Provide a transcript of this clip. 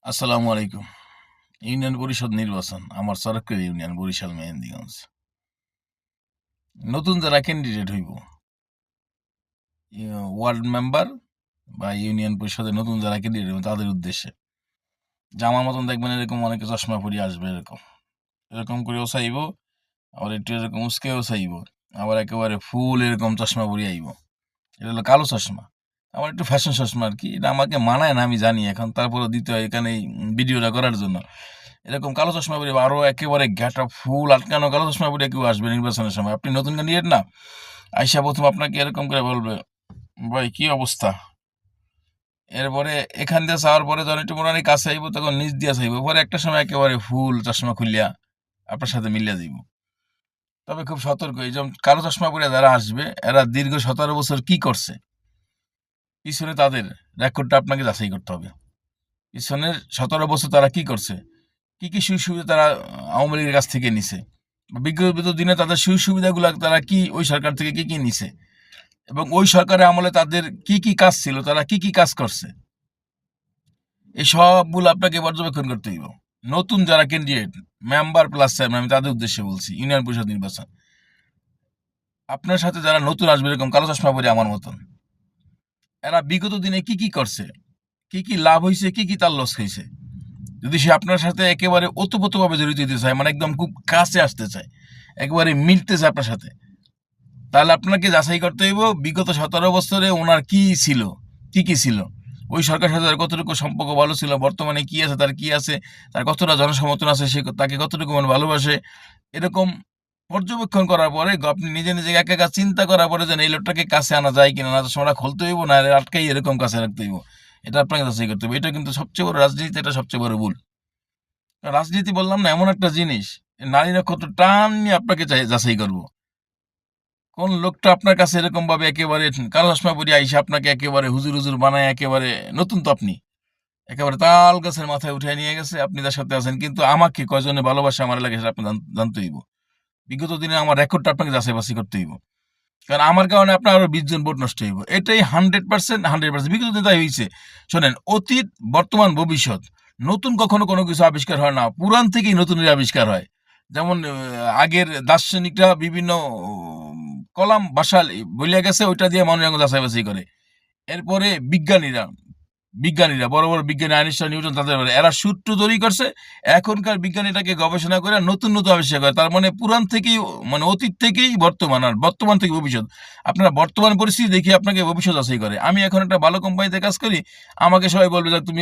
আসসালামু আলাইকুম। ইউনিয়ন পরিষদ নির্বাচন আমার সরকারি ইউনিয়ন বরিশাল মেহেন্দিগঞ্জ। নতুন যারা ক্যান্ডিডেট হইব ওয়ার্ড মেম্বার বা ইউনিয়ন পরিষদের নতুন যারা ক্যান্ডিডেট হইব তাদের উদ্দেশ্যে যে আমার মতন দেখবেন এরকম অনেকে চশমা পরিয়ে আসবে এরকম এরকম করেও চাইব, আবার একটু এরকম উস্কেও চাইব, আবার একেবারে ফুল এরকম চশমা পরিয়ে আইব। এটা হলো কালো চশমা। আমার একটু ফ্যাশন চশমা আর কি, এটা আমাকে মানায় না আমি জানি, এখন তারপরে দিতে হয় এখানে এই ভিডিওটা করার জন্য। এরকম কালো চশমা পরে আরো একেবারে ঘ্যাটা ফুল আটকানো কালো চশমা পরে কেউ আসবে নির্বাচনের সময়, আপনি নতুন ক্যান্ডিডেট না, আইসা প্রথম আপনাকে এরকম করে বলবে ভাই কি অবস্থা। এরপরে এখান দিয়ে যাওয়ার পরে যখন একটু মোটামুটি কাছে আইব তখন নিচ দিয়ে চাইব, পরে একটা সময় একেবারে ফুল চশমা খুলিয়া আপনার সাথে মিলিয়ে দিব। তবে খুব সতর্ক, এই যেমন কালো চশমা পরে যারা আসবে এরা দীর্ঘ 17 বছর কি করছে পিছনে তাদের রেকর্ডটা আপনাকে যাচাই করতে হবে। পিছনের 17 বছর তারা কি করছে, কি কি সুযোগ সুবিধা তারা আওয়ামী লীগের কাছ থেকে নিছে, বিগত দিনে তাদের সুযোগ সুবিধাগুলো তারা কি ওই সরকার থেকে কি কি নিছে, এবং ওই সরকারের আমলে তাদের কি কি কাজ ছিল, তারা কি কি কাজ করছে, এই সবগুলো আপনাকে পর্যবেক্ষণ করতে হইব। নতুন যারা ক্যান্ডিডেট মেম্বার প্লাস চেয়ারম্যান, আমি তাদের উদ্দেশ্যে বলছি, ইউনিয়ন পরিষদ নির্বাচন আপনার সাথে যারা নতুন আসবে এরকম কালো চশমা পরে আমার মতন, এরা বিগত দিনে কি কি করছে, কি কি লাভ হয়েছে, কি কি তার লস হয়েছে, যদি সে আপনার সাথে একেবারে ওতপ্রোতভাবে জড়িত হতে চায়, মানে একদম খুব কাছে আসতে চায়, একেবারে মিলতে চায় আপনার সাথে, তাহলে আপনাকে যাচাই করতে হইব বিগত 17 বছরে ওনার কি ছিল, কি কি ছিল, ওই সরকার সাথে তার কতটুকু সম্পর্ক ভালো ছিল, বর্তমানে কি আছে, তার কি আছে, তার কতটা জনসমর্থন আছে, সে তাকে কতটুকু মানে ভালোবাসে, এরকম পর্যবেক্ষণ করার পরে আপনি নিজে নিজে একা একা চিন্তা করার পরে যেন এই লোকটাকে কাছে আনা যায় কিনা, না তো সময় খুলতে হইব না আটকাই এরকম কাছে রাখতে হইব, এটা আপনাকে যাচাই করতে হবে। এটা কিন্তু সবচেয়ে বড় রাজনীতি, এটা সবচেয়ে বড় ভুল। রাজনীতি বললাম না এমন একটা জিনিস, নারী নক্ষত্র টান নিয়ে আপনাকে যাচাই করবো, কোন লোকটা আপনার কাছে এরকম ভাবে একেবারে কালো চশমা পরে আইসে আপনাকে একেবারে হুজুর হুজুর বানায়, একেবারে নতুন তো আপনি, একেবারে তাল গাছের মাথায় উঠে নিয়ে গেছে, আপনি তার সাথে আছেন, কিন্তু আমাকে কয়জনে ভালোবাসে আমার লাগে সেটা আপনি জানতে হইব। বিগত দিনে আমার রেকর্ডটা আপনাকে যাচাই বাছাই করতে হইব, কারণ আমার কারণে আপনার আরো 20 জন ভোট নষ্ট হইব, এটাই 100%। বিগত দিনে তাই হয়েছে। শোনেন, অতীত বর্তমান ভবিষ্যৎ, নতুন কখনো কোনো কিছু আবিষ্কার হয় না, পুরাণ থেকেই নতুনের আবিষ্কার হয়। যেমন আগের দার্শনিকরা বিভিন্ন কলাম ভাষা বলিয়া গেছে, ওইটা দিয়ে মানুষ এখন যাচাই বাছাই করে। এরপরে বিজ্ঞানীরা বিজ্ঞানীরা বড় বড় বিজ্ঞানী আইনস্টাইন নিউটন তাদের এরা সূত্র তৈরি করছে, এখনকার বিজ্ঞানীটাকে গবেষণা করে নতুন নতুন আবিষ্কার করে, তার মানে পুরাণ থেকেই, মানে অতীত থেকেই বর্তমান, আর বর্তমান থেকে ভবিষ্যৎ। আপনারা বর্তমান পরিস্থিতি দেখে আপনাকে ভবিষ্যৎ যাচাই করে। আমি এখন একটা ভালো কোম্পানিতে কাজ করি, আমাকে সবাই বলবে যে তুমি